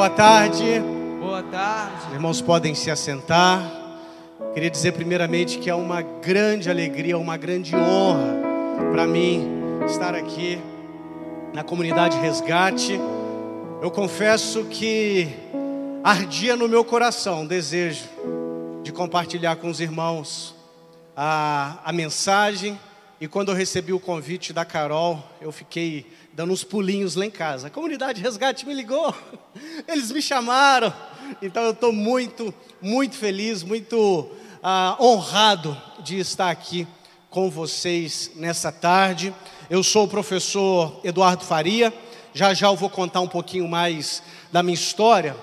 Boa tarde. Boa tarde. Os irmãos podem se assentar. Queria dizer primeiramente que é uma grande alegria, uma grande honra para mim estar aqui na comunidade Resgate. Eu confesso que ardia no meu coração o desejo de compartilhar com os irmãos a mensagem. E quando eu recebi o convite da Carol, eu fiquei dando uns pulinhos lá em casa. A comunidade Resgate me ligou, eles me chamaram. Então eu estou muito feliz, muito honrado de estar aqui com vocês nessa tarde. Eu sou o professor Eduardo Faria. Já eu vou contar um pouquinho mais da minha história.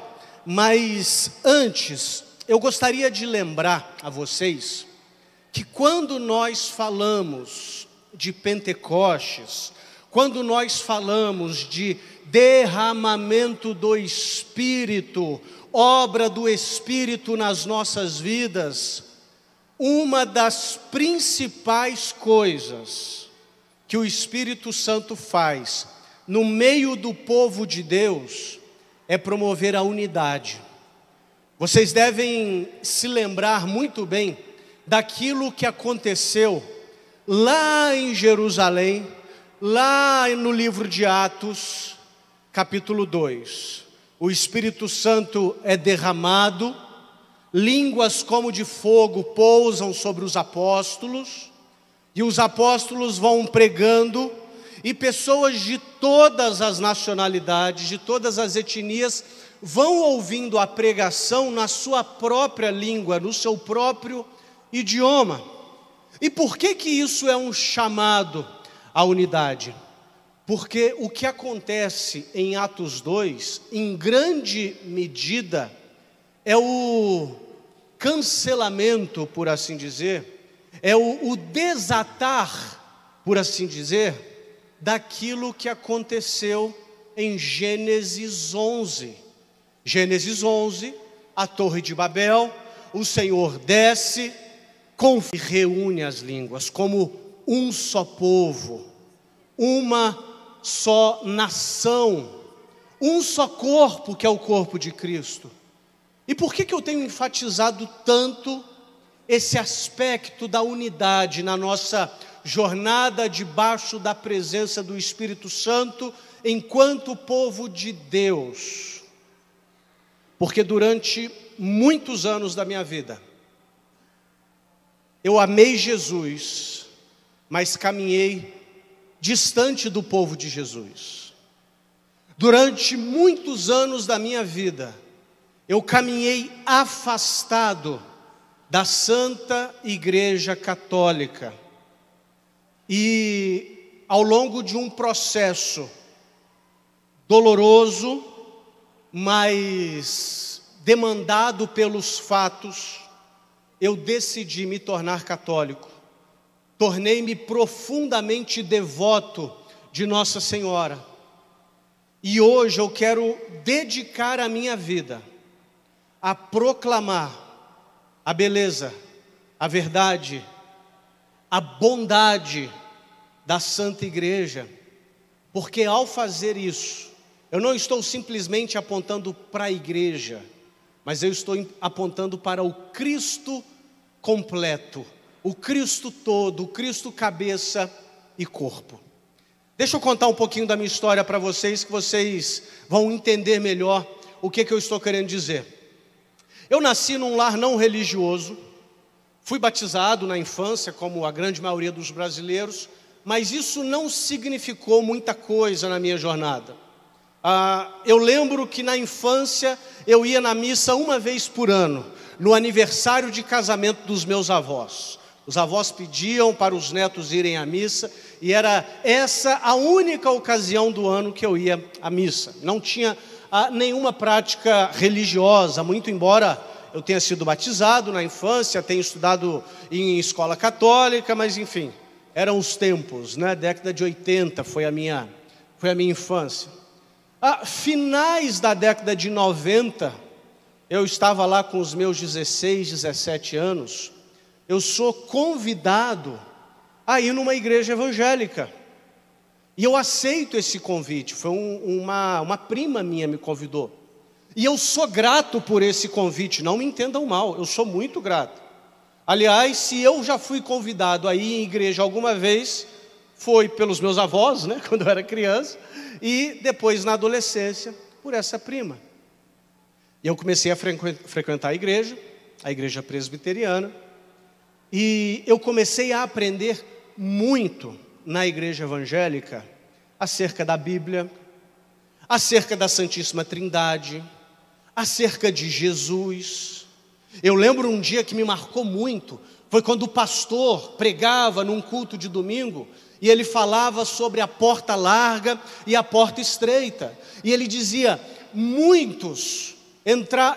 Mas antes, eu gostaria de lembrar a vocês que quando nós falamos de Pentecostes, quando nós falamos de derramamento do Espírito, obra do Espírito nas nossas vidas, uma das principais coisas que o Espírito Santo faz no meio do povo de Deus é promover a unidade. Vocês devem se lembrar muito bem daquilo que aconteceu lá em Jerusalém, lá no livro de Atos, capítulo 2. O Espírito Santo é derramado, línguas como de fogo pousam sobre os apóstolos, e os apóstolos vão pregando, e pessoas de todas as nacionalidades, de todas as etnias, vão ouvindo a pregação na sua própria língua, no seu próprio idioma. E por que isso é um chamado à unidade? Porque o que acontece em Atos 2, em grande medida, é o cancelamento, por assim dizer, é o desatar, por assim dizer, daquilo que aconteceu em Gênesis 11. Gênesis 11, a Torre de Babel, o Senhor desce, e reúne as línguas como um só povo, uma só nação, um só corpo, que é o corpo de Cristo. E por que eu tenho enfatizado tanto esse aspecto da unidade na nossa jornada debaixo da presença do Espírito Santo enquanto povo de Deus? Porque durante muitos anos da minha vida, eu amei Jesus, mas caminhei distante do povo de Jesus. Durante muitos anos da minha vida, eu caminhei afastado da Santa Igreja Católica. E ao longo de um processo doloroso, mas demandado pelos fatos, eu decidi me tornar católico. Tornei-me profundamente devoto de Nossa Senhora. E hoje eu quero dedicar a minha vida a proclamar a beleza, a verdade, a bondade da Santa Igreja. Porque ao fazer isso, eu não estou simplesmente apontando para a igreja, mas eu estou apontando para o Cristo completo, o Cristo todo, o Cristo cabeça e corpo. Deixa eu contar um pouquinho da minha história para vocês, que vocês vão entender melhor o que eu estou querendo dizer. Eu nasci num lar não religioso, fui batizado na infância, como a grande maioria dos brasileiros, mas isso não significou muita coisa na minha jornada. Eu lembro que na infância eu ia na missa uma vez por ano, no aniversário de casamento dos meus avós. Os avós pediam para os netos irem à missa, e era essa a única ocasião do ano que eu ia à missa. Não tinha nenhuma prática religiosa, muito embora eu tenha sido batizado na infância, tenha estudado em escola católica, mas enfim, eram os tempos, né? Década de 80 foi a minha infância. Finais da década de 90, eu estava lá com os meus 16, 17 anos, eu sou convidado a ir numa igreja evangélica. E eu aceito esse convite, foi uma prima minha me convidou. E eu sou grato por esse convite, não me entendam mal, eu sou muito grato. Aliás, se eu já fui convidado a ir em igreja alguma vez, foi pelos meus avós, né, quando eu era criança, e depois na adolescência, por essa prima. E eu comecei a frequentar a igreja presbiteriana, e eu comecei a aprender muito na igreja evangélica acerca da Bíblia, acerca da Santíssima Trindade, acerca de Jesus. Eu lembro um dia que me marcou muito, foi quando o pastor pregava num culto de domingo, e ele falava sobre a porta larga e a porta estreita, e ele dizia: muitos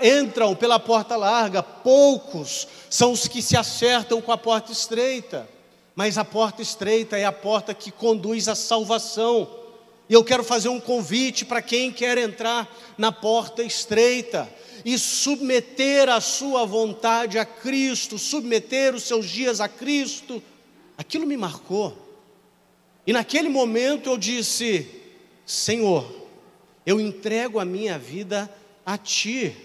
entram pela porta larga, poucos são os que se acertam com a porta estreita, mas a porta estreita é a porta que conduz à salvação. E eu quero fazer um convite para quem quer entrar na porta estreita e submeter a sua vontade a Cristo, submeter os seus dias a Cristo. Aquilo me marcou. E naquele momento eu disse: Senhor, eu entrego a minha vida a Ti,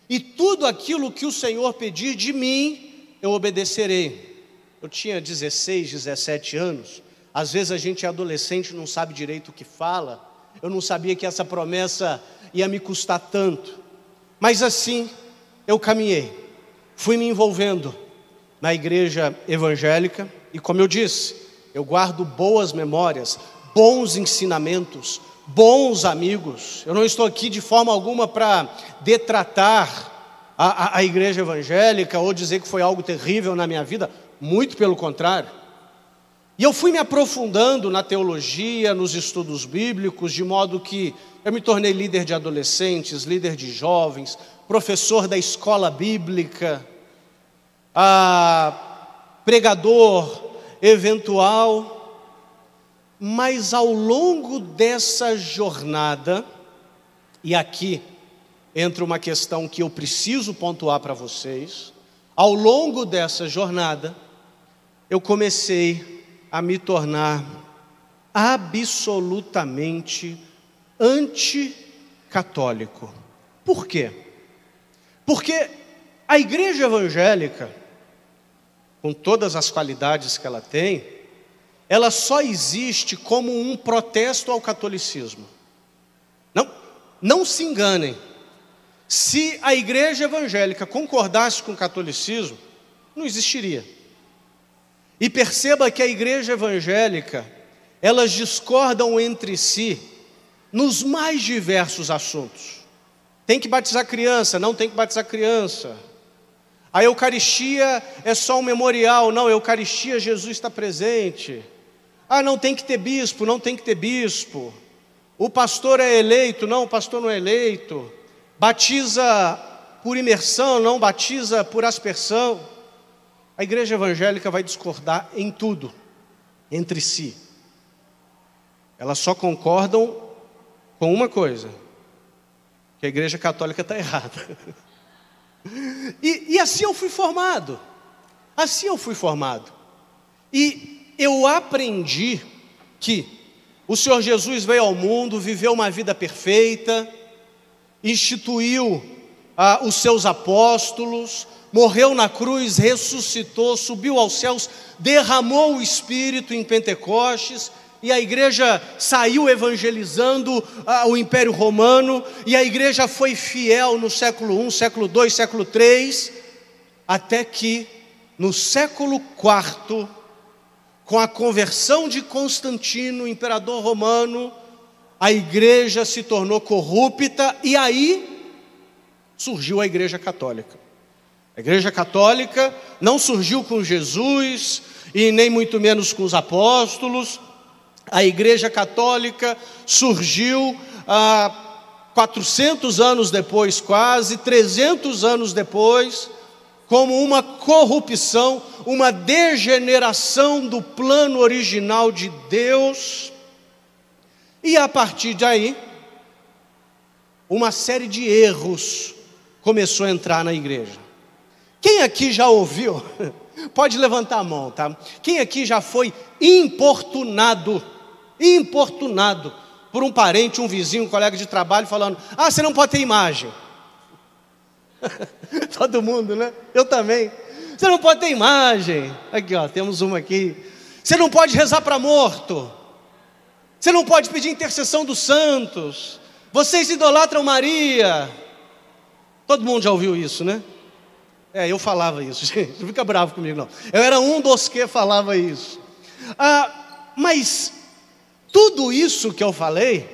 e tudo aquilo que o Senhor pedir de mim, eu obedecerei. Eu tinha 16, 17 anos. Às vezes a gente é adolescente e não sabe direito o que fala. Eu não sabia que essa promessa ia me custar tanto. Mas assim, eu caminhei. Fui me envolvendo na igreja evangélica. E como eu disse, eu guardo boas memórias, bons ensinamentos, bons amigos. Eu não estou aqui de forma alguma para detratar a igreja evangélica ou dizer que foi algo terrível na minha vida. Muito pelo contrário. E eu fui me aprofundando na teologia, nos estudos bíblicos, de modo que eu me tornei líder de adolescentes, líder de jovens, professor da escola bíblica, pregador eventual. Mas ao longo dessa jornada, e aqui entra uma questão que eu preciso pontuar para vocês, ao longo dessa jornada, eu comecei a me tornar absolutamente anticatólico. Por quê? Porque a igreja evangélica, com todas as qualidades que ela tem, ela só existe como um protesto ao catolicismo. Não se enganem. Se a igreja evangélica concordasse com o catolicismo, não existiria. E perceba que a igreja evangélica, elas discordam entre si nos mais diversos assuntos. Tem que batizar criança, não tem que batizar criança. A Eucaristia é só um memorial, não, a Eucaristia Jesus está presente. Não tem que ter bispo, não tem que ter bispo. O pastor é eleito, não, o pastor não é eleito. Batiza por imersão, não batiza por aspersão. A igreja evangélica vai discordar em tudo, entre si. Elas só concordam com uma coisa: que a igreja católica está errada. E assim eu fui formado. E eu aprendi que o Senhor Jesus veio ao mundo, viveu uma vida perfeita, instituiu os seus apóstolos, morreu na cruz, ressuscitou, subiu aos céus, derramou o Espírito em Pentecostes, e a igreja saiu evangelizando o Império Romano, e a igreja foi fiel no século I, século II, século III, até que no século IV, com a conversão de Constantino, imperador romano, a igreja se tornou corrupta, e aí surgiu a igreja católica. A igreja católica não surgiu com Jesus e nem muito menos com os apóstolos. A igreja católica surgiu 400 anos depois, quase 300 anos depois, como uma corrupção, uma degeneração do plano original de Deus. E a partir daí, uma série de erros começou a entrar na igreja. Quem aqui já ouviu? Pode levantar a mão, tá? Quem aqui já foi importunado por um parente, um vizinho, um colega de trabalho, falando: ah, você não pode ter imagem. Todo mundo, né? Eu também. Você não pode ter imagem. Aqui, ó, temos uma aqui. Você não pode rezar para morto. Você não pode pedir intercessão dos santos. Vocês idolatram Maria. Todo mundo já ouviu isso, né? Eu falava isso, gente. Não fica bravo comigo, não. Eu era um dos que falava isso. Mas tudo isso que eu falei,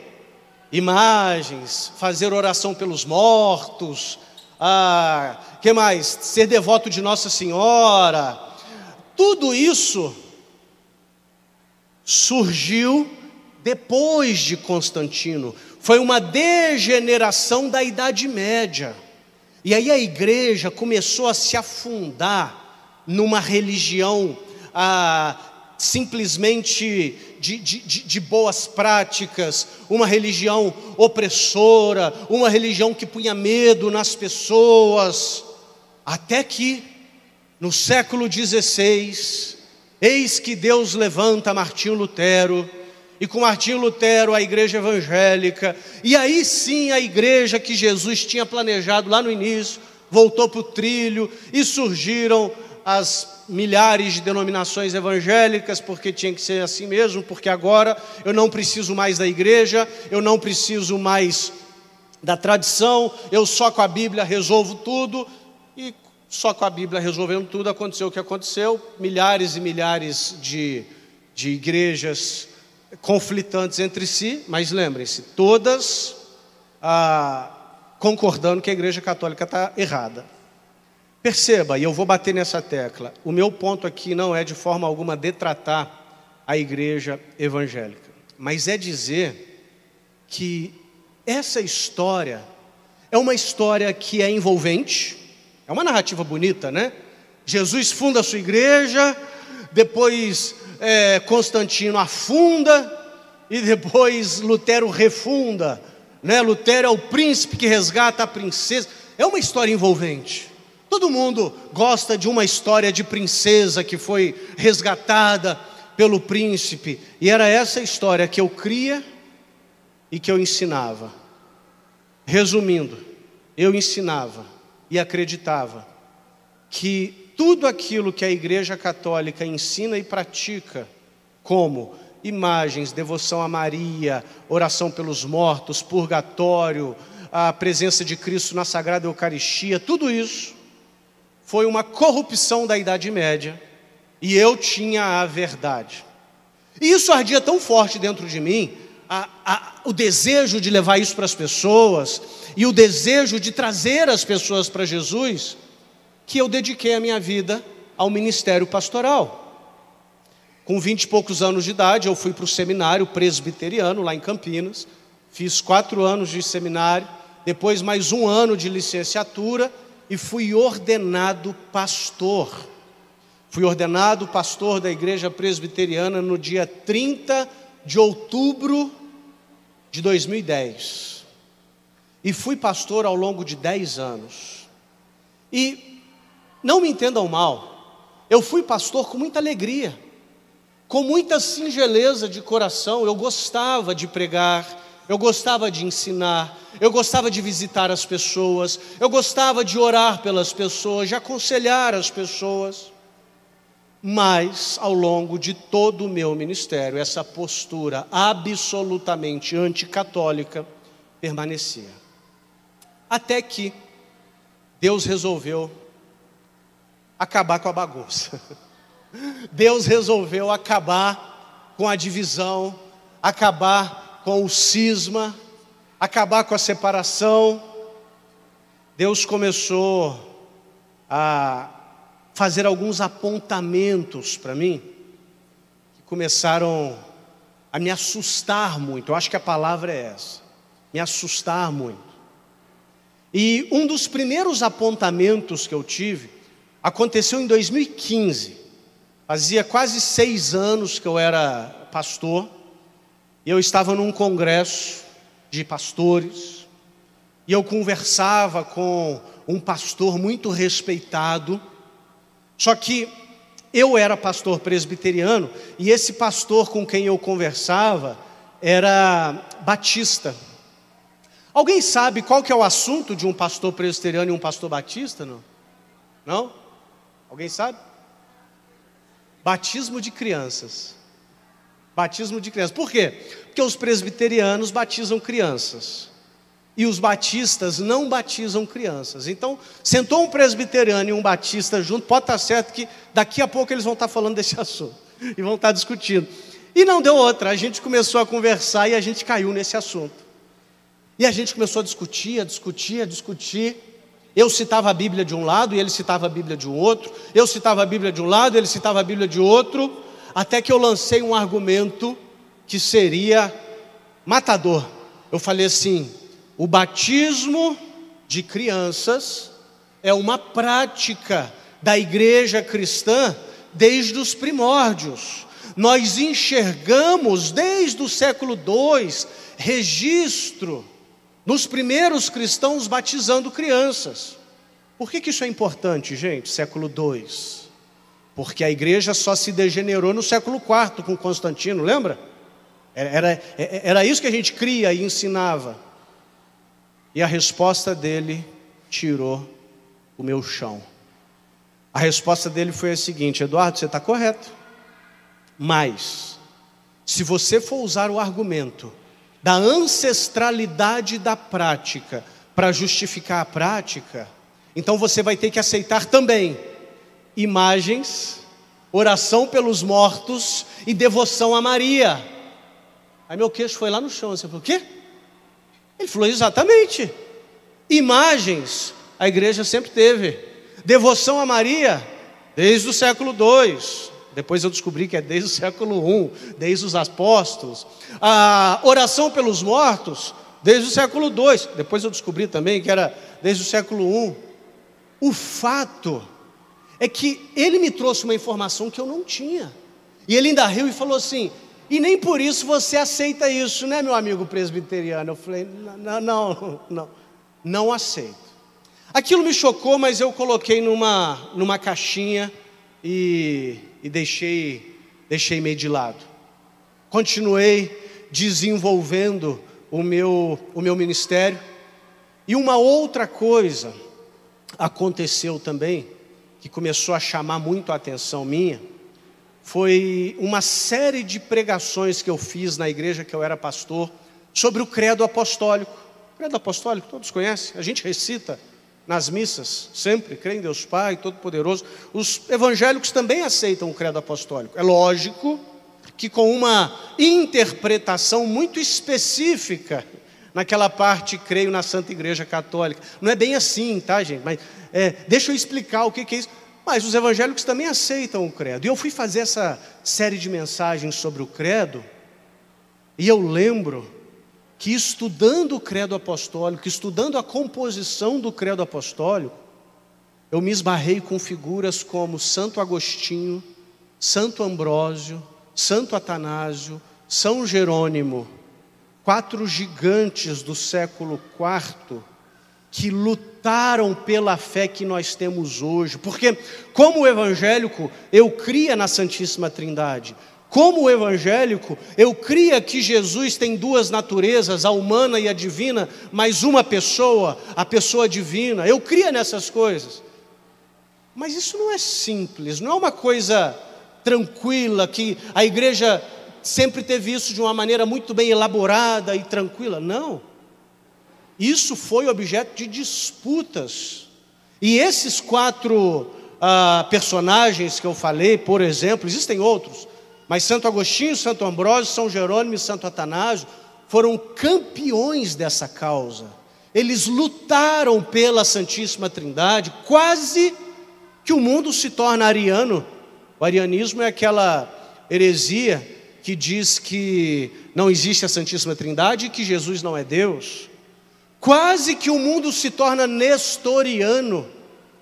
imagens, fazer oração pelos mortos, que mais? Ser devoto de Nossa Senhora, tudo isso surgiu depois de Constantino. Foi uma degeneração da Idade Média. E aí a igreja começou a se afundar numa religião simplesmente de boas práticas, uma religião opressora, uma religião que punha medo nas pessoas, até que no século XVI, eis que Deus levanta Martinho Lutero, e com Martinho Lutero a igreja evangélica, e aí sim a igreja que Jesus tinha planejado lá no início, voltou para o trilho, e surgiram as milhares de denominações evangélicas, porque tinha que ser assim mesmo, porque agora eu não preciso mais da igreja, eu não preciso mais da tradição, eu só com a Bíblia resolvo tudo, e só com a Bíblia resolvendo tudo aconteceu o que aconteceu, milhares e milhares de igrejas conflitantes entre si, mas lembrem-se, todas concordando que a igreja católica está errada. Perceba, e eu vou bater nessa tecla, o meu ponto aqui não é de forma alguma detratar a igreja evangélica, mas é dizer que essa história é uma história que é envolvente, é uma narrativa bonita, né? Jesus funda a sua igreja, depois Constantino afunda, e depois Lutero refunda, né? Lutero é o príncipe que resgata a princesa, é uma história envolvente. Todo mundo gosta de uma história de princesa que foi resgatada pelo príncipe. E era essa história que eu cria e que eu ensinava. Resumindo, eu ensinava e acreditava que tudo aquilo que a Igreja Católica ensina e pratica, como imagens, devoção a Maria, oração pelos mortos, purgatório, a presença de Cristo na Sagrada Eucaristia, tudo isso foi uma corrupção da Idade Média, e eu tinha a verdade. E isso ardia tão forte dentro de mim, o desejo de levar isso para as pessoas, e o desejo de trazer as pessoas para Jesus, que eu dediquei a minha vida ao ministério pastoral. Com 20 e poucos anos de idade, eu fui para o seminário presbiteriano, lá em Campinas, fiz 4 anos de seminário, depois mais 1 ano de licenciatura, e fui ordenado pastor. Fui ordenado pastor da igreja presbiteriana no dia 30 de outubro de 2010. E fui pastor ao longo de 10 anos. E não me entendam mal, eu fui pastor com muita alegria, com muita singeleza de coração. Eu gostava de pregar, eu gostava de ensinar, eu gostava de visitar as pessoas, eu gostava de orar pelas pessoas, de aconselhar as pessoas. Mas, ao longo de todo o meu ministério, essa postura absolutamente anticatólica permanecia. Até que Deus resolveu acabar com a bagunça. Deus resolveu acabar com a divisão, acabar com o cisma, acabar com a separação. Deus começou a fazer alguns apontamentos para mim, que começaram a me assustar muito. Eu acho que a palavra é essa, me assustar muito. E um dos primeiros apontamentos que eu tive aconteceu em 2015. Fazia quase 6 anos que eu era pastor, e eu estava num congresso de pastores, e eu conversava com um pastor muito respeitado. Só que eu era pastor presbiteriano, e esse pastor com quem eu conversava era batista. Alguém sabe qual que é o assunto de um pastor presbiteriano e um pastor batista? Não? Não? Alguém sabe? Batismo de crianças. Batismo de crianças. Por quê? Porque os presbiterianos batizam crianças e os batistas não batizam crianças. Então, sentou um presbiteriano e um batista junto, pode estar certo que daqui a pouco eles vão estar falando desse assunto e vão estar discutindo. E não deu outra, a gente começou a conversar e a gente caiu nesse assunto. E a gente começou a discutir. Eu citava a Bíblia de um lado e ele citava a Bíblia de um outro. Eu citava a Bíblia de um lado, ele citava a Bíblia de outro. Até que eu lancei um argumento que seria matador. Eu falei assim: o batismo de crianças é uma prática da igreja cristã desde os primórdios. Nós enxergamos desde o século II registro nos primeiros cristãos batizando crianças. Por que isso é importante, gente? Século II. Porque a igreja só se degenerou no século IV com Constantino, lembra? Era isso que a gente cria e ensinava. E a resposta dele tirou o meu chão. A resposta dele foi a seguinte: Eduardo, você está correto. Mas, se você for usar o argumento da ancestralidade da prática para justificar a prática, então você vai ter que aceitar também imagens, oração pelos mortos e devoção a Maria. Aí meu queixo foi lá no chão. Você falou: o quê? Ele falou: exatamente. Imagens, a igreja sempre teve. Devoção a Maria, desde o século II. Depois eu descobri que é desde o século I, desde os apóstolos. A oração pelos mortos, desde o século II. Depois eu descobri também que era desde o século I. O fato é que ele me trouxe uma informação que eu não tinha. E ele ainda riu e falou assim: e nem por isso você aceita isso, né, meu amigo presbiteriano? Eu falei: não aceito. Aquilo me chocou, mas eu coloquei numa caixinha e deixei meio de lado. Continuei desenvolvendo o meu ministério. E uma outra coisa aconteceu também, que começou a chamar muito a atenção minha, foi uma série de pregações que eu fiz na igreja que eu era pastor, sobre o credo apostólico. O credo apostólico, todos conhecem, a gente recita nas missas, sempre, crê em Deus Pai Todo-Poderoso. Os evangélicos também aceitam o credo apostólico. É lógico que com uma interpretação muito específica, naquela parte, creio na Santa Igreja Católica. Não é bem assim, tá, gente? Mas deixa eu explicar o que é isso. Mas os evangélicos também aceitam o credo. E eu fui fazer essa série de mensagens sobre o credo, e eu lembro que estudando o credo apostólico, estudando a composição do credo apostólico, eu me esbarrei com figuras como Santo Agostinho, Santo Ambrósio, Santo Atanásio, São Jerônimo, 4 gigantes do século IV, que lutaram pela fé que nós temos hoje. Porque, como evangélico, eu cria na Santíssima Trindade. Como evangélico, eu cria que Jesus tem 2 naturezas, a humana e a divina, mas uma pessoa, a pessoa divina. Eu cria nessas coisas. Mas isso não é simples, não é uma coisa tranquila, que a igreja sempre teve isso de uma maneira muito bem elaborada e tranquila. Não. Isso foi objeto de disputas. E esses 4 personagens que eu falei, por exemplo, existem outros, mas Santo Agostinho, Santo Ambrósio, São Jerônimo e Santo Atanásio foram campeões dessa causa. Eles lutaram pela Santíssima Trindade, quase que o mundo se torna ariano. O arianismo é aquela heresia que diz que não existe a Santíssima Trindade e que Jesus não é Deus. Quase que o mundo se torna nestoriano.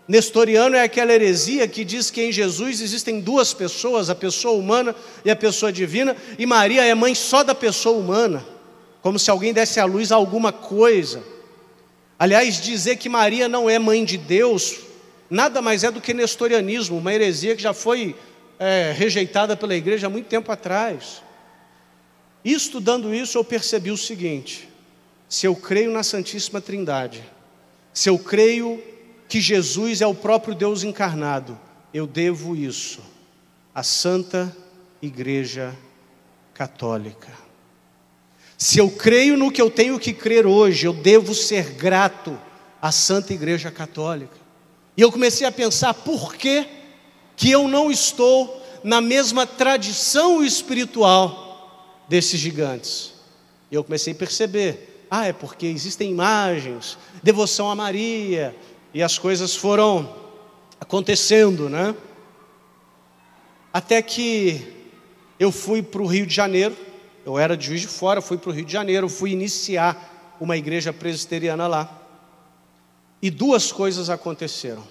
Nestoriano é aquela heresia que diz que em Jesus existem 2 pessoas, a pessoa humana e a pessoa divina, e Maria é mãe só da pessoa humana, como se alguém desse à luz a alguma coisa. Aliás, dizer que Maria não é mãe de Deus, nada mais é do que nestorianismo, uma heresia que já foi rejeitada pela igreja há muito tempo atrás. E estudando isso, eu percebi o seguinte: se eu creio na Santíssima Trindade, se eu creio que Jesus é o próprio Deus encarnado, eu devo isso à Santa Igreja Católica. Se eu creio no que eu tenho que crer hoje, eu devo ser grato à Santa Igreja Católica. E eu comecei a pensar, por que eu não estou na mesma tradição espiritual desses gigantes? E eu comecei a perceber, é porque existem imagens, devoção a Maria, e as coisas foram acontecendo, né? Até que eu fui para o Rio de Janeiro, eu era de Juiz de Fora, fui para o Rio de Janeiro, fui iniciar uma igreja presbiteriana lá. E duas coisas aconteceram.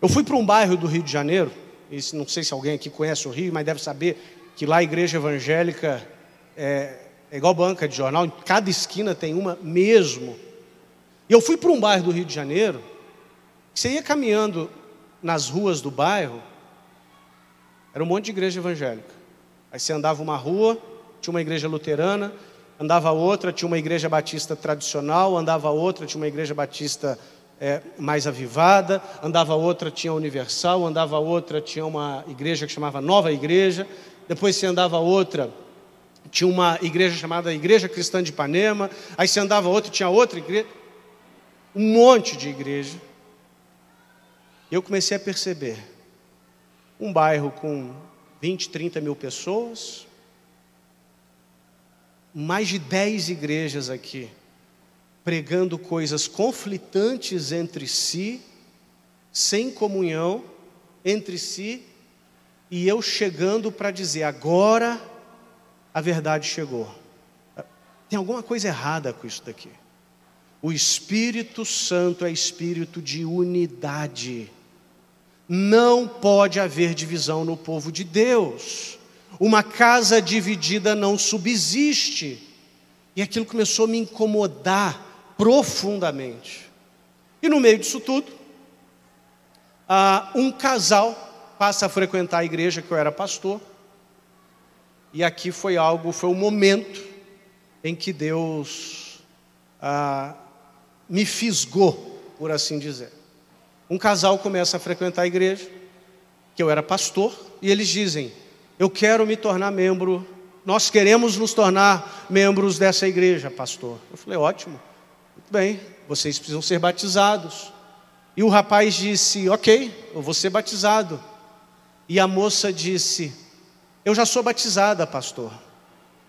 Eu fui para um bairro do Rio de Janeiro, e não sei se alguém aqui conhece o Rio, mas deve saber que lá a igreja evangélica é igual banca de jornal, em cada esquina tem uma mesmo. E eu fui para um bairro do Rio de Janeiro, você ia caminhando nas ruas do bairro, era um monte de igreja evangélica. Aí você andava uma rua, tinha uma igreja luterana, andava outra, tinha uma igreja batista tradicional, andava outra, tinha uma igreja batista mais avivada, andava outra, tinha universal, andava outra, tinha uma igreja que chamava Nova Igreja, depois você andava outra, tinha uma igreja chamada Igreja Cristã de Ipanema, aí você andava outra, tinha outra igreja, um monte de igreja. Eu comecei a perceber, um bairro com 20, 30 mil pessoas, mais de 10 igrejas aqui, pregando coisas conflitantes entre si, sem comunhão entre si, e eu chegando para dizer, agora a verdade chegou. Tem alguma coisa errada com isso daqui. O Espírito Santo é espírito de unidade. Não pode haver divisão no povo de Deus. Uma casa dividida não subsiste. E aquilo começou a me incomodar profundamente. E no meio disso tudo, um casal passa a frequentar a igreja que eu era pastor. E aqui foi um momento em que Deus me fisgou, por assim dizer. Um casal começa a frequentar a igreja, que eu era pastor, e eles dizem, eu quero me tornar membro, nós queremos nos tornar membros dessa igreja, pastor. Eu falei, ótimo, muito bem, vocês precisam ser batizados. E o rapaz disse, ok, eu vou ser batizado. E a moça disse, eu já sou batizada, pastor.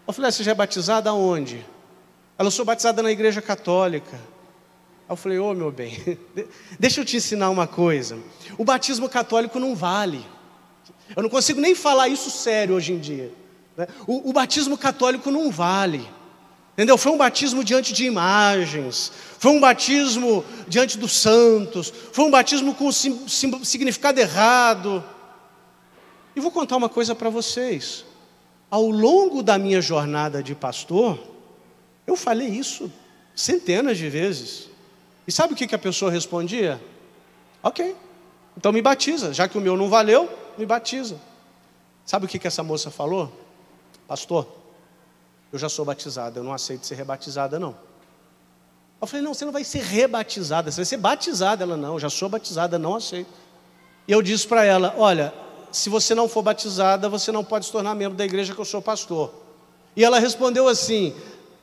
Eu falei, você já é batizada aonde? Ela, eu sou batizada na igreja católica. Eu falei, meu bem, deixa eu te ensinar uma coisa. O batismo católico não vale. Eu não consigo nem falar isso sério hoje em dia, né? O batismo católico não vale. Entendeu? Foi um batismo diante de imagens, foi um batismo diante dos santos, foi um batismo com significado errado. E vou contar uma coisa para vocês. Ao longo da minha jornada de pastor, eu falei isso centenas de vezes. E sabe o que a pessoa respondia? Ok, então me batiza, já que o meu não valeu, me batiza. Sabe o que essa moça falou? Pastor, eu já sou batizada, eu não aceito ser rebatizada não. Eu falei, não, você não vai ser rebatizada, você vai ser batizada. Ela, não, eu já sou batizada, não aceito. E eu disse para ela, olha, se você não for batizada, você não pode se tornar membro da igreja que eu sou pastor. E ela respondeu assim,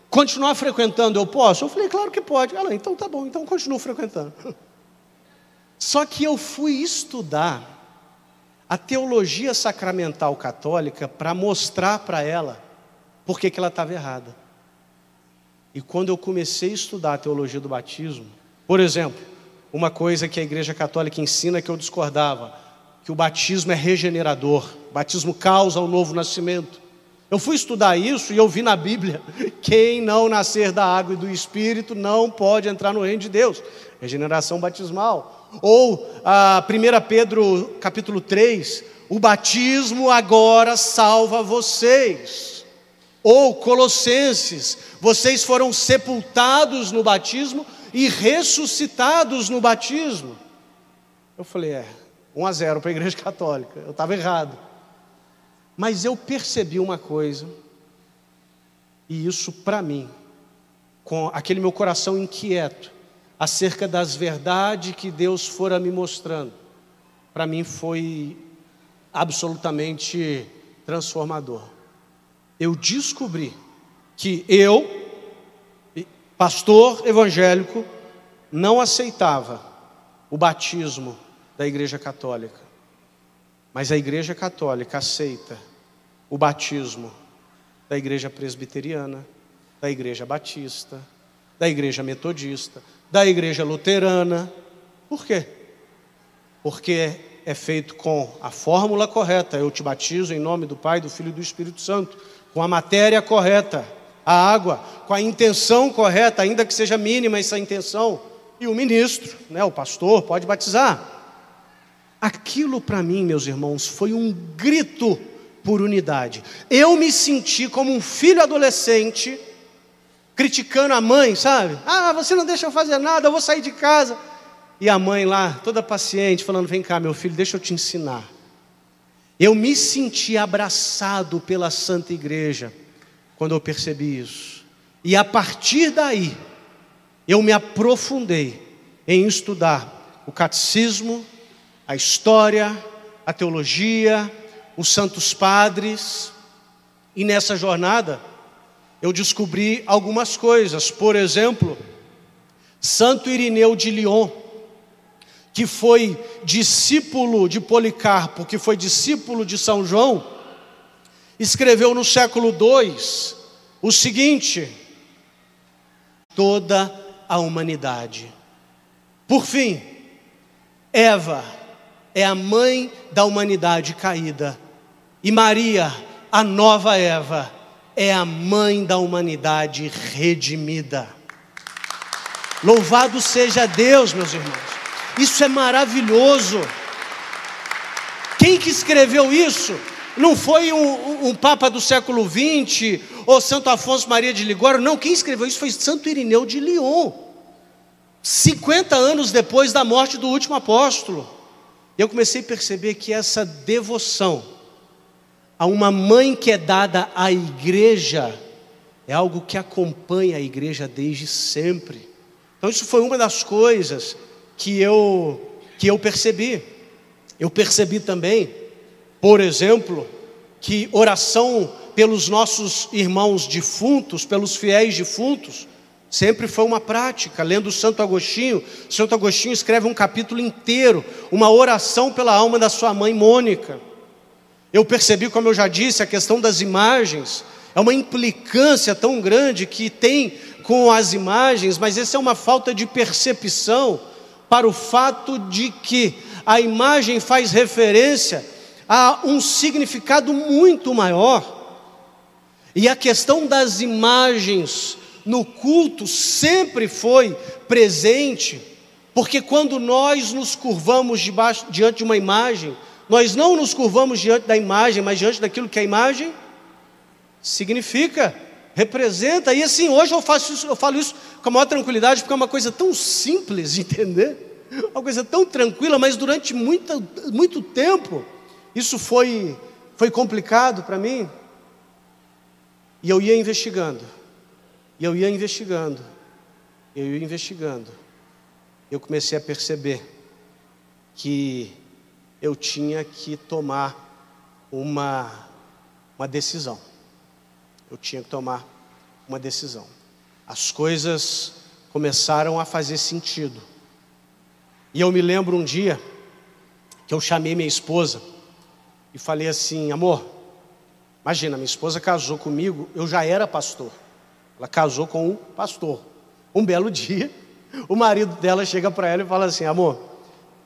continuar frequentando eu posso? Eu falei, claro que pode. Ela, então tá bom, então continuo frequentando. Só que eu fui estudar a teologia sacramental católica para mostrar para ela por que ela estava errada. E quando eu comecei a estudar a teologia do batismo, por exemplo, uma coisa que a igreja católica ensina que eu discordava, que o batismo é regenerador, o batismo causa um novo nascimento. Eu fui estudar isso e eu vi na Bíblia, quem não nascer da água e do Espírito não pode entrar no reino de Deus. Regeneração batismal. Ou 1 Pedro capítulo 3, o batismo agora salva vocês. Ou Colossenses, vocês foram sepultados no batismo e ressuscitados no batismo. Eu falei, 1-0 para a igreja católica, eu estava errado. Mas eu percebi uma coisa, E isso para mim, com aquele meu coração inquieto, acerca das verdades que Deus fora me mostrando, para mim foi absolutamente transformador. Eu descobri que eu, pastor evangélico, não aceitava o batismo da Igreja Católica, mas a Igreja Católica aceita o batismo da Igreja Presbiteriana, da Igreja Batista, da Igreja Metodista, da Igreja Luterana. Por quê? Porque é feito com a fórmula correta. Eu te batizo em nome do Pai, do Filho e do Espírito Santo, com a matéria correta, a água, com a intenção correta, ainda que seja mínima essa intenção, e o ministro, o pastor, pode batizar. Aquilo para mim, meus irmãos, foi um grito por unidade. Eu me senti como um filho adolescente, criticando a mãe, sabe? Você não deixa eu fazer nada, eu vou sair de casa. E a mãe lá, toda paciente, falando, vem cá meu filho, deixa eu te ensinar. Eu me senti abraçado pela Santa Igreja, quando eu percebi isso. E a partir daí, eu me aprofundei em estudar o catecismo, a história, a teologia, os santos padres. E nessa jornada, eu descobri algumas coisas. Por exemplo, Santo Irineu de Lyon, que foi discípulo de Policarpo, que foi discípulo de São João, escreveu no século II o seguinte: toda a humanidade. Por fim, Eva é a mãe da humanidade caída, e Maria, a nova Eva, é a mãe da humanidade redimida. Louvado seja Deus, meus irmãos. Isso é maravilhoso. Quem que escreveu isso? Não foi um Papa do século XX, ou Santo Afonso Maria de Ligório, não. Quem escreveu isso foi Santo Irineu de Lyon, 50 anos depois da morte do último apóstolo. E eu comecei a perceber que essa devoção a uma mãe que é dada à igreja é algo que acompanha a igreja desde sempre. Então isso foi uma das coisas que eu percebi. Eu percebi também, por exemplo, que oração pelos nossos irmãos defuntos, pelos fiéis defuntos, sempre foi uma prática. Lendo Santo Agostinho escreve um capítulo inteiro, uma oração pela alma da sua mãe Mônica. Eu percebi, como eu já disse, a questão das imagens é uma implicância tão grande que tem com as imagens, mas essa é uma falta de percepção para o fato de que a imagem faz referência a um significado muito maior. E a questão das imagens no culto sempre foi presente, porque quando nós nos curvamos diante de uma imagem, nós não nos curvamos diante da imagem, mas diante daquilo que a imagem significa, representa. E assim, hoje eu falo isso com a maior tranquilidade, porque é uma coisa tão simples de entender, uma coisa tão tranquila, mas durante muito tempo isso foi complicado para mim. E eu ia investigando, eu comecei a perceber que eu tinha que tomar uma decisão. As coisas começaram a fazer sentido. E eu me lembro um dia que eu chamei minha esposa e falei assim: amor, imagina, minha esposa casou comigo, eu já era pastor. Ela casou com um pastor. Um belo dia, o marido dela chega para ela e fala assim: amor,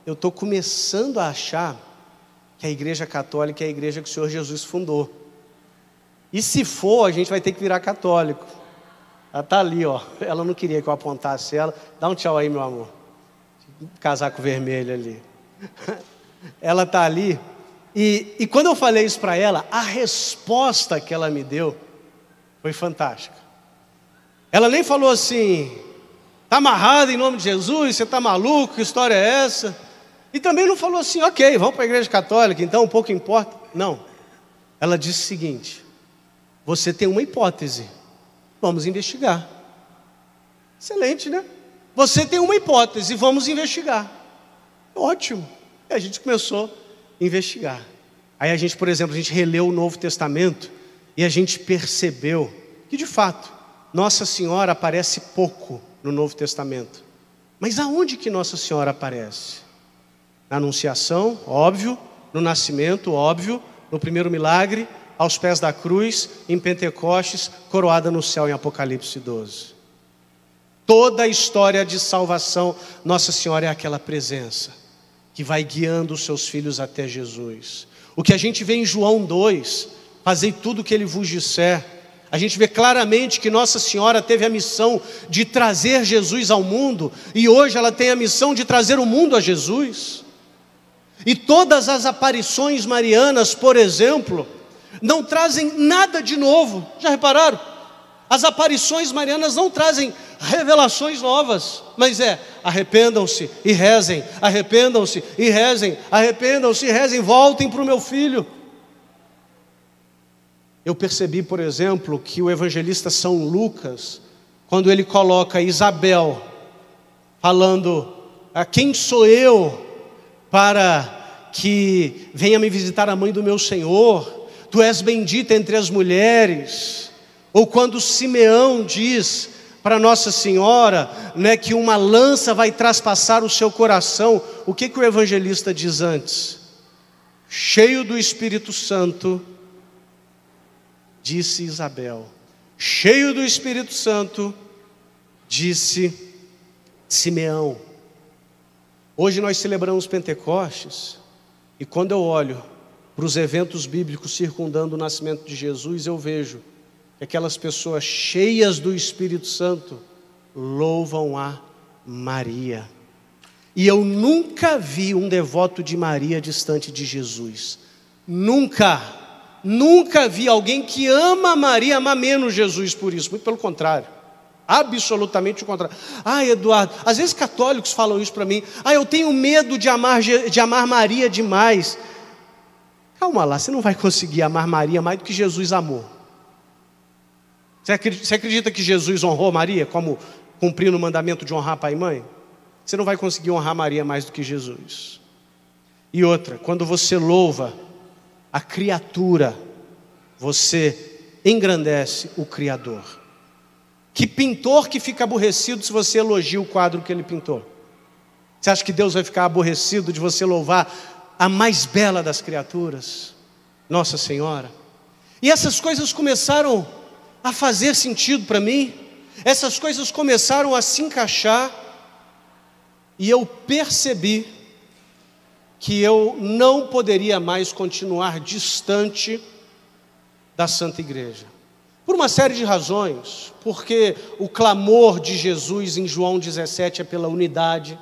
eu estou começando a achar que a Igreja Católica é a igreja que o Senhor Jesus fundou. E se for, a gente vai ter que virar católico. Ela está ali, ó. Ela não queria que eu apontasse ela. Dá um tchau aí, meu amor. Casaco vermelho ali. Ela está ali. E quando eu falei isso para ela, a resposta que ela me deu foi fantástica. Ela nem falou assim: está amarrado em nome de Jesus, você está maluco, que história é essa? E também não falou assim: ok, vamos para a igreja católica, então pouco importa. Não, ela disse o seguinte: você tem uma hipótese, Vamos investigar. Excelente, né? Você tem uma hipótese, vamos investigar. Ótimo. E a gente começou a investigar. Aí a gente, por exemplo, a gente releu o Novo Testamento e a gente percebeu que, de fato, Nossa Senhora aparece pouco no Novo Testamento. Mas aonde que Nossa Senhora aparece? Na Anunciação, óbvio. No Nascimento, óbvio. No primeiro milagre, aos pés da cruz, em Pentecostes, coroada no céu em Apocalipse 12. Toda a história de salvação, Nossa Senhora é aquela presença que vai guiando os seus filhos até Jesus. O que a gente vê em João 2, fazei tudo o que ele vos disser. A gente vê claramente que Nossa Senhora teve a missão de trazer Jesus ao mundo, e hoje ela tem a missão de trazer o mundo a Jesus. E todas as aparições marianas, por exemplo, não trazem nada de novo. Já repararam? As aparições marianas não trazem revelações novas, mas arrependam-se e rezem, arrependam-se e rezem, arrependam-se e rezem, voltem para o meu filho. Eu percebi, por exemplo, que o evangelista São Lucas, quando ele coloca Isabel falando, quem sou eu para que venha me visitar a mãe do meu Senhor? Tu és bendita entre as mulheres. Ou quando Simeão diz para Nossa Senhora, né, que uma lança vai traspassar o seu coração, o que o evangelista diz antes? Cheio do Espírito Santo, disse Isabel. Cheio do Espírito Santo, disse Simeão. Hoje nós celebramos Pentecostes, e quando eu olho para os eventos bíblicos circundando o nascimento de Jesus, eu vejo que aquelas pessoas cheias do Espírito Santo louvam a Maria. E eu nunca vi um devoto de Maria distante de Jesus. Nunca vi alguém que ama Maria amar menos Jesus por isso. Muito pelo contrário. Absolutamente o contrário. Eduardo, às vezes católicos falam isso para mim. Eu tenho medo de amar Maria demais. Calma lá, você não vai conseguir amar Maria mais do que Jesus amou. Você acredita que Jesus honrou Maria como cumprindo o mandamento de honrar pai e mãe? Você não vai conseguir honrar Maria mais do que Jesus. E outra, quando você louva a criatura, você engrandece o Criador. Que pintor que fica aborrecido se você elogia o quadro que ele pintou? Você acha que Deus vai ficar aborrecido de você louvar a mais bela das criaturas? Nossa Senhora. E essas coisas começaram a fazer sentido para mim, essas coisas começaram a se encaixar, e eu percebi que eu não poderia mais continuar distante da Santa Igreja, por uma série de razões. Porque o clamor de Jesus em João 17 é pela unidade,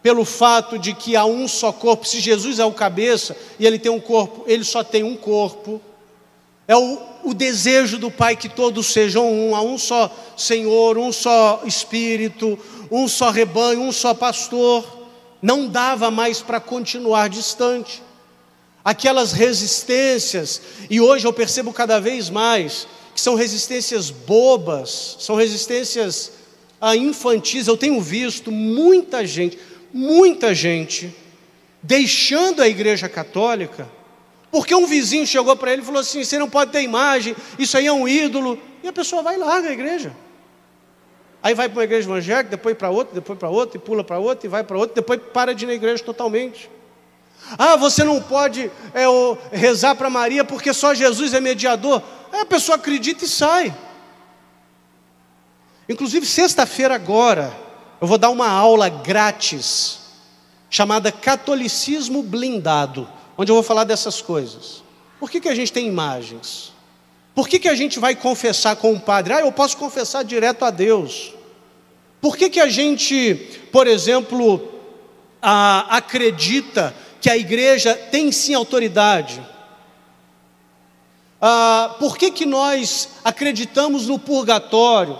pelo fato de que há um só corpo. Se Jesus é o cabeça e ele tem um corpo, ele só tem um corpo. É o desejo do Pai que todos sejam um, há um só Senhor, um só Espírito, um só rebanho, um só pastor. Não dava mais para continuar distante. Aquelas resistências, e hoje eu percebo cada vez mais, que são resistências bobas, são resistências infantis. Eu tenho visto muita gente deixando a Igreja Católica, porque um vizinho chegou para ele e falou assim: você não pode ter imagem, isso aí é um ídolo. E a pessoa vai e larga a igreja. Aí vai para uma igreja evangélica, depois para outra, e pula para outra, e vai para outra, depois para de ir na igreja totalmente. Você não pode rezar para Maria porque só Jesus é mediador. Aí a pessoa acredita e sai. Inclusive, sexta-feira agora, eu vou dar uma aula grátis, chamada Catolicismo Blindado, onde eu vou falar dessas coisas. Por que a gente tem imagens? Por que a gente vai confessar com o padre? Eu posso confessar direto a Deus. Por que a gente, por exemplo, acredita que a igreja tem sim autoridade? Por que nós acreditamos no purgatório?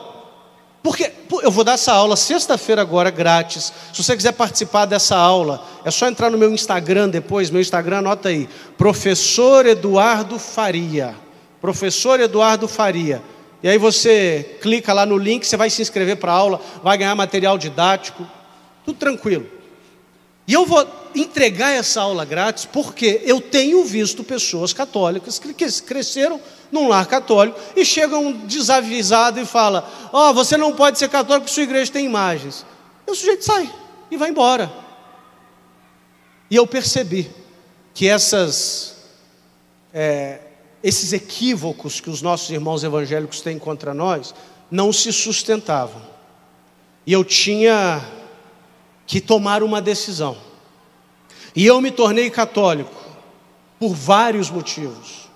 Porque eu vou dar essa aula sexta-feira agora, grátis. Se você quiser participar dessa aula, é só entrar no meu Instagram depois. Meu Instagram, anota aí, Professor Eduardo Faria. Professor Eduardo Faria. E aí você clica lá no link, você vai se inscrever para a aula, vai ganhar material didático, tudo tranquilo. E eu vou entregar essa aula grátis porque eu tenho visto pessoas católicas que cresceram num lar católico e chegam desavisado e falam: você não pode ser católico porque sua igreja tem imagens. E o sujeito sai e vai embora. E eu percebi que esses equívocos que os nossos irmãos evangélicos têm contra nós não se sustentavam. E eu tinha que tomar uma decisão. E eu me tornei católico por vários motivos.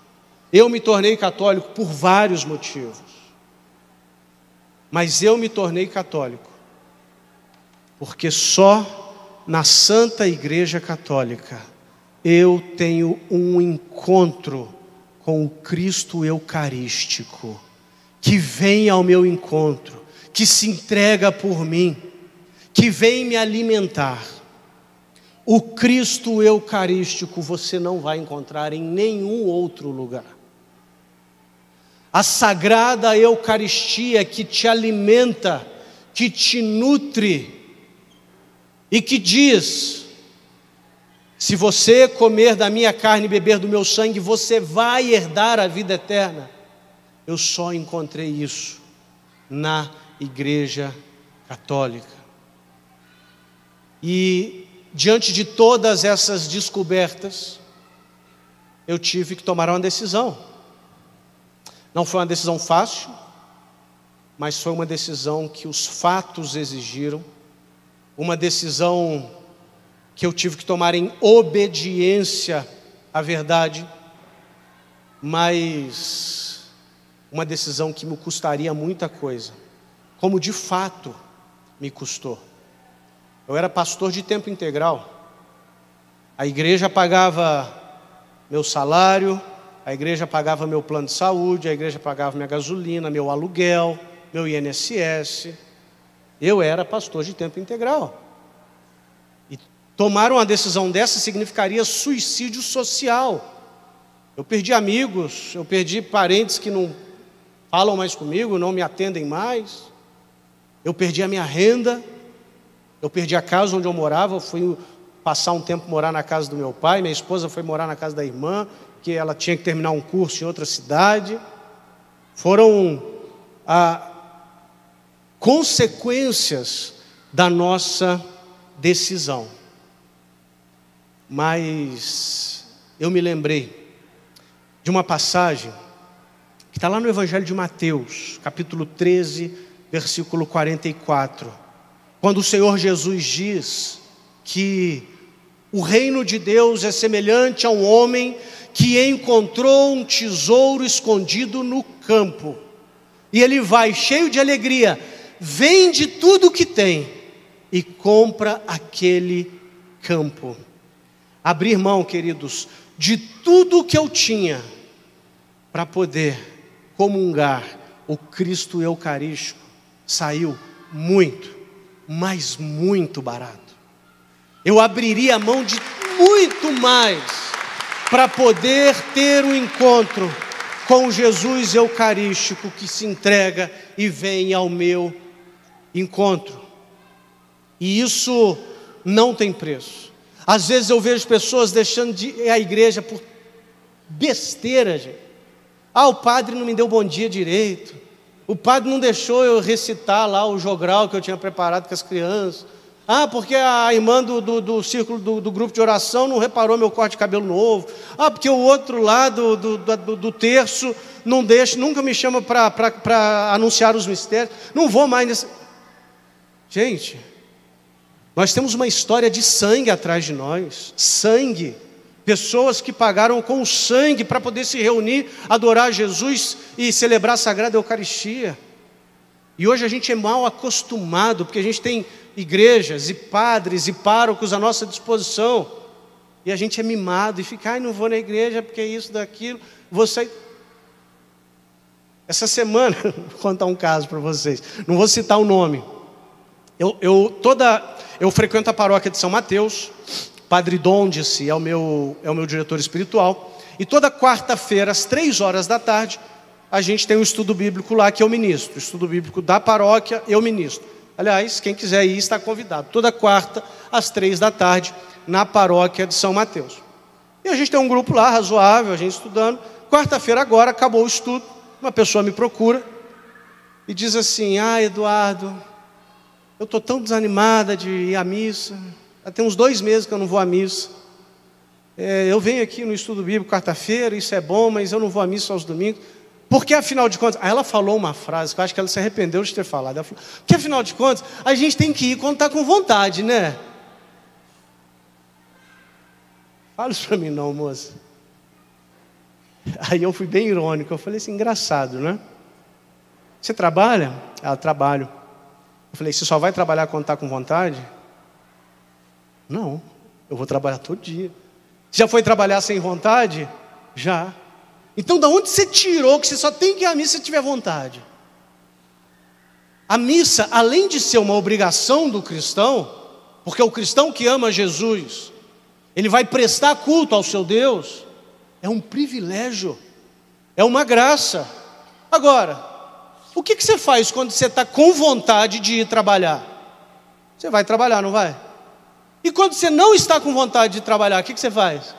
Mas eu me tornei católico porque só na Santa Igreja Católica eu tenho um encontro com o Cristo Eucarístico, que vem ao meu encontro, que se entrega por mim, que vem me alimentar. O Cristo Eucarístico você não vai encontrar em nenhum outro lugar. A Sagrada Eucaristia que te alimenta, que te nutre e que diz: se você comer da minha carne e beber do meu sangue, você vai herdar a vida eterna. Eu só encontrei isso na Igreja Católica. E diante de todas essas descobertas, eu tive que tomar uma decisão. Não foi uma decisão fácil, mas foi uma decisão que os fatos exigiram, uma decisão que eu tive que tomar em obediência à verdade, mas uma decisão que me custaria muita coisa, como de fato me custou. Eu era pastor de tempo integral, a igreja pagava meu salário, a igreja pagava meu plano de saúde, a igreja pagava minha gasolina, meu aluguel, meu INSS. Eu era pastor de tempo integral. E tomar uma decisão dessa significaria suicídio social. Eu perdi amigos, eu perdi parentes que não falam mais comigo, não me atendem mais. Eu perdi a minha renda, eu perdi a casa onde eu morava, eu fui passar um tempo morar na casa do meu pai, minha esposa foi morar na casa da irmã, que ela tinha que terminar um curso em outra cidade. Foram consequências da nossa decisão. Mas eu me lembrei de uma passagem que está lá no Evangelho de Mateus, capítulo 13, versículo 44, quando o Senhor Jesus diz que o reino de Deus é semelhante a um homem que encontrou um tesouro escondido no campo, e ele vai cheio de alegria, vende tudo o que tem e compra aquele campo. Abrir mão, queridos, de tudo o que eu tinha para poder comungar o Cristo Eucarístico saiu muito, mas muito barato. Eu abriria mão de muito mais para poder ter um encontro com Jesus Eucarístico que se entrega e vem ao meu encontro. E isso não tem preço. Às vezes eu vejo pessoas deixando de ir à igreja por besteira, gente. O padre não me deu bom dia direito. O padre não deixou eu recitar lá o jogral que eu tinha preparado com as crianças. Porque a irmã do círculo do grupo de oração não reparou meu corte de cabelo novo. Porque o outro lá do terço não deixa, nunca me chama para anunciar os mistérios. Não vou mais nesse... Gente, nós temos uma história de sangue atrás de nós. Sangue. Pessoas que pagaram com sangue para poder se reunir, adorar Jesus e celebrar a Sagrada Eucaristia. E hoje a gente é mal acostumado, porque a gente tem igrejas e padres e párocos à nossa disposição, e a gente é mimado e fica: não vou na igreja porque é isso, daquilo, vou sair. Essa semana, vou contar um caso para vocês, não vou citar o nome. Eu frequento a paróquia de São Mateus, Padre Dondice é o meu diretor espiritual, e toda quarta-feira, às 3 horas da tarde, a gente tem um estudo bíblico lá que eu ministro. O estudo bíblico da paróquia, eu ministro. Aliás, quem quiser ir está convidado. Toda quarta, às 15h, na paróquia de São Mateus. E a gente tem um grupo lá, razoável, a gente estudando. Quarta-feira agora, acabou o estudo. Uma pessoa me procura e diz assim: Eduardo, eu estou tão desanimada de ir à missa. Já tem uns 2 meses que eu não vou à missa. Eu venho aqui no estudo bíblico quarta-feira, isso é bom, mas eu não vou à missa aos domingos. Porque afinal de contas, ela falou uma frase que eu acho que ela se arrependeu de ter falado. Ela falou, porque afinal de contas, a gente tem que ir quando está com vontade, né? Fala isso para mim não, moça. Aí eu fui bem irônico, eu falei assim, engraçado, né? Você trabalha? Ela, trabalho. Eu falei, você só vai trabalhar quando está com vontade? Não, eu vou trabalhar todo dia. Já foi trabalhar sem vontade? Já. Então, da onde você tirou que você só tem que ir à missa se tiver vontade? A missa, além de ser uma obrigação do cristão, porque o cristão que ama Jesus, ele vai prestar culto ao seu Deus, é um privilégio, é uma graça. Agora, o que você faz quando você está com vontade de ir trabalhar? Você vai trabalhar, não vai? E quando você não está com vontade de trabalhar, o que você faz?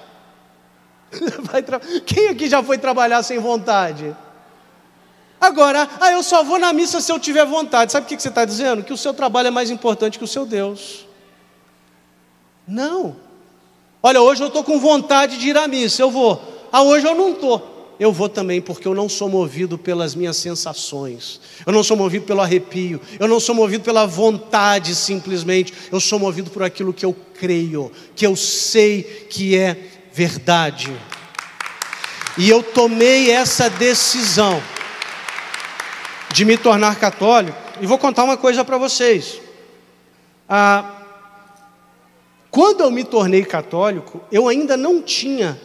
Quem aqui já foi trabalhar sem vontade? Agora, eu só vou na missa se eu tiver vontade. Sabe o que você está dizendo? Que o seu trabalho é mais importante que o seu Deus. Não. Olha, hoje eu estou com vontade de ir à missa, eu vou. Hoje eu não estou. Eu vou também, porque eu não sou movido pelas minhas sensações. Eu não sou movido pelo arrepio. Eu não sou movido pela vontade simplesmente. Eu sou movido por aquilo que eu creio, que eu sei que é verdade. E eu tomei essa decisão de me tornar católico. E vou contar uma coisa para vocês. Quando eu me tornei católico, eu ainda não tinha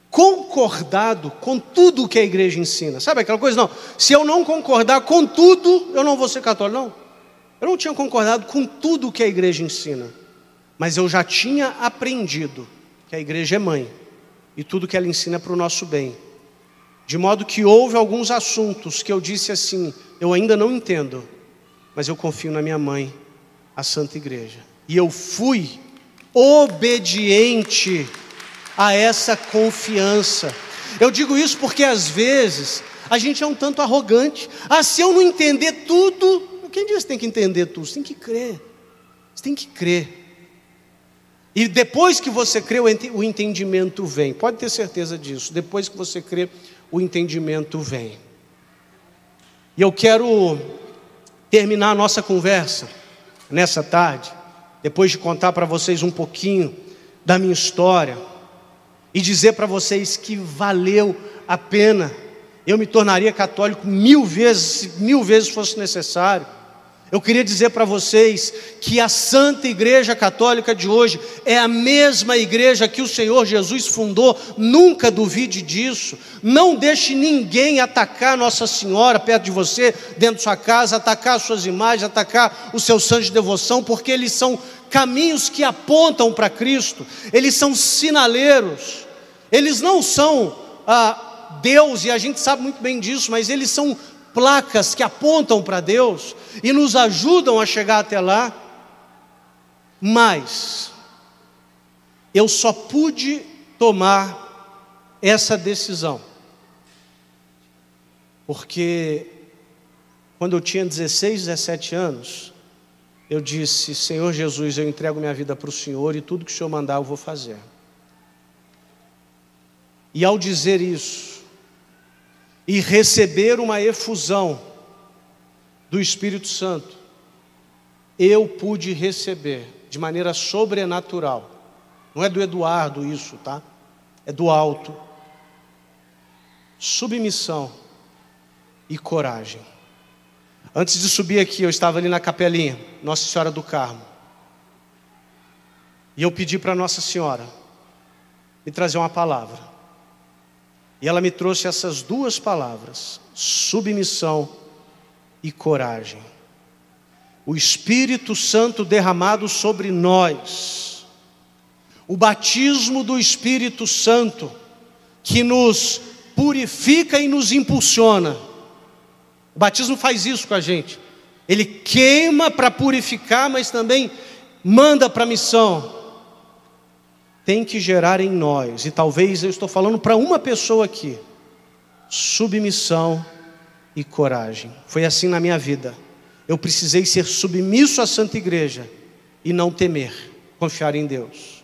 concordado com tudo que a igreja ensina. Sabe aquela coisa? Não, se eu não concordar com tudo, eu não vou ser católico. Não, eu não tinha concordado com tudo que a igreja ensina. Mas eu já tinha aprendido que a igreja é mãe. E tudo que ela ensina é para o nosso bem. De modo que houve alguns assuntos que eu disse assim, eu ainda não entendo, mas eu confio na minha mãe, a Santa Igreja. E eu fui obediente a essa confiança. Eu digo isso porque às vezes a gente é um tanto arrogante. Se eu não entender tudo, quem diz que tem que entender tudo? Você tem que crer. Você tem que crer. E depois que você crê, o entendimento vem. Pode ter certeza disso. Depois que você crê, o entendimento vem. E eu quero terminar a nossa conversa nessa tarde, depois de contar para vocês um pouquinho da minha história e dizer para vocês que valeu a pena. Eu me tornaria católico 1000 vezes, se 1000 vezes fosse necessário. Eu queria dizer para vocês que a Santa Igreja Católica de hoje é a mesma igreja que o Senhor Jesus fundou. Nunca duvide disso. Não deixe ninguém atacar Nossa Senhora perto de você, dentro de sua casa, atacar as suas imagens, atacar os seus santos de devoção, porque eles são caminhos que apontam para Cristo. Eles são sinaleiros. Eles não são Deus, e a gente sabe muito bem disso, mas eles são placas que apontam para Deus e nos ajudam a chegar até lá. Mas eu só pude tomar essa decisão porque quando eu tinha 16, 17 anos, eu disse: Senhor Jesus, eu entrego minha vida para o Senhor e tudo que o Senhor mandar eu vou fazer. E ao dizer isso e receber uma efusão do Espírito Santo, eu pude receber de maneira sobrenatural. Não é do Eduardo isso, tá? É do alto. Submissão e coragem. Antes de subir aqui, eu estava ali na capelinha, Nossa Senhora do Carmo. E eu pedi para Nossa Senhora me trazer uma palavra. E ela me trouxe essas duas palavras: submissão e coragem. O Espírito Santo derramado sobre nós, o batismo do Espírito Santo, que nos purifica e nos impulsiona. O batismo faz isso com a gente. Ele queima para purificar, mas também manda para a missão. Tem que gerar em nós, e talvez eu estou falando para uma pessoa aqui, submissão e coragem. Foi assim na minha vida. Eu precisei ser submisso à Santa Igreja e não temer, confiar em Deus.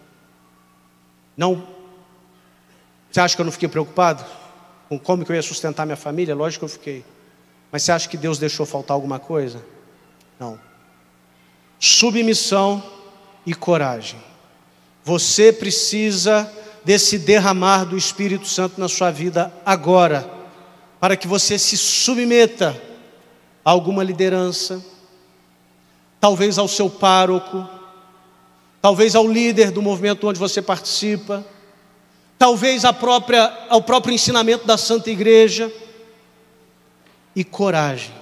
Não. Você acha que eu não fiquei preocupado com como que eu ia sustentar minha família? Lógico que eu fiquei. Mas você acha que Deus deixou faltar alguma coisa? Não. Submissão e coragem. Você precisa desse derramar do Espírito Santo na sua vida agora, para que você se submeta a alguma liderança, talvez ao seu pároco, talvez ao líder do movimento onde você participa, talvez ao próprio ensinamento da Santa Igreja, e coragem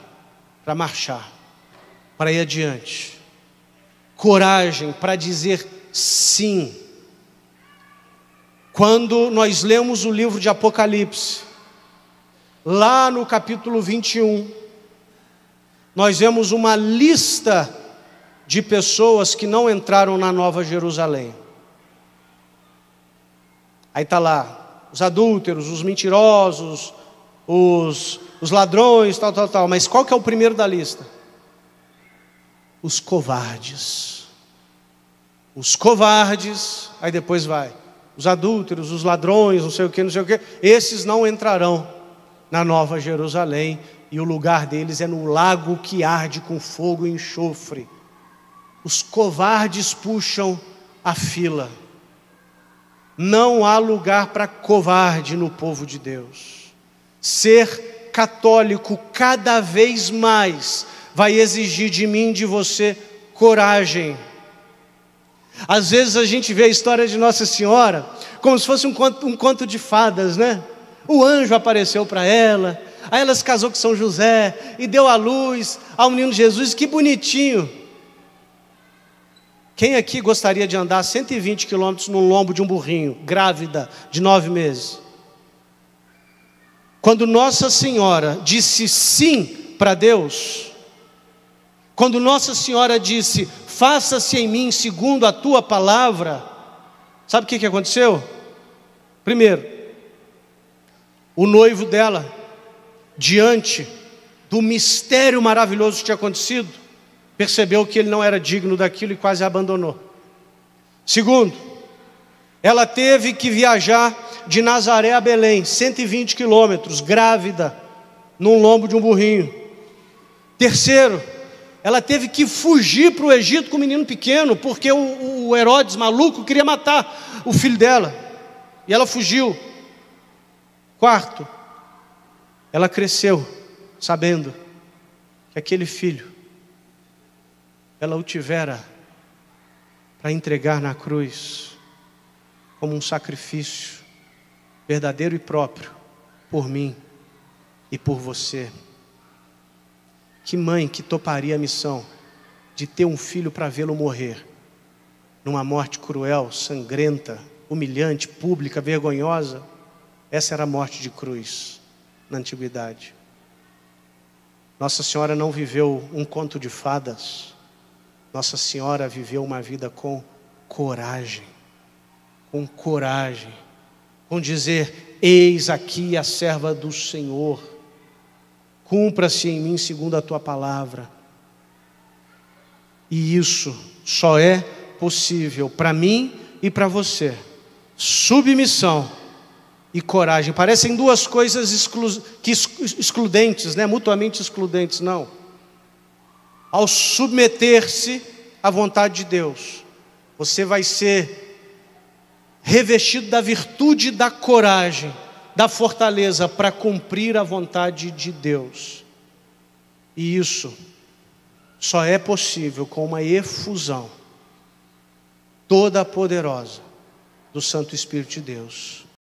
para marchar, para ir adiante, coragem para dizer sim. Quando nós lemos o livro de Apocalipse, lá no capítulo 21, nós vemos uma lista de pessoas que não entraram na Nova Jerusalém. Aí está lá, os adúlteros, os mentirosos, os ladrões, tal. Mas qual que é o primeiro da lista? Os covardes. Os covardes, aí depois vai, os adúlteros, os ladrões, não sei o que, esses não entrarão na Nova Jerusalém, e o lugar deles é no lago que arde com fogo e enxofre. Os covardes puxam a fila. Não há lugar para covarde no povo de Deus. Ser católico cada vez mais vai exigir de mim, de você, coragem. Às vezes a gente vê a história de Nossa Senhora como se fosse um conto de fadas, né? O anjo apareceu para ela, aí ela se casou com São José e deu à luz ao menino Jesus. Que bonitinho! Quem aqui gostaria de andar 120 quilômetros no lombo de um burrinho, grávida de 9 meses? Quando Nossa Senhora disse sim para Deus, quando Nossa Senhora disse, faça-se em mim segundo a tua palavra, sabe o que aconteceu? Primeiro, o noivo dela, diante do mistério maravilhoso que tinha acontecido, percebeu que ele não era digno daquilo e quase abandonou. Segundo, ela teve que viajar de Nazaré a Belém, 120 quilômetros, grávida, num lombo de um burrinho. Terceiro, ela teve que fugir para o Egito com o menino pequeno, porque o Herodes maluco queria matar o filho dela, e ela fugiu. Quarto, ela cresceu sabendo que aquele filho, ela o tivera para entregar na cruz, como um sacrifício verdadeiro e próprio, por mim e por você. Que mãe que toparia a missão de ter um filho para vê-lo morrer, numa morte cruel, sangrenta, humilhante, pública, vergonhosa? Essa era a morte de cruz na antiguidade. Nossa Senhora não viveu um conto de fadas. Nossa Senhora viveu uma vida com coragem, com dizer, eis aqui a serva do Senhor, cumpra-se em mim segundo a tua palavra. E isso só é possível para mim e para você. Submissão e coragem. Parecem duas coisas excludentes, né? Mutuamente excludentes. Não. Ao submeter-se à vontade de Deus, você vai ser revestido da virtude da coragem, da fortaleza para cumprir a vontade de Deus. E isso só é possível com uma efusão toda poderosa do Santo Espírito de Deus.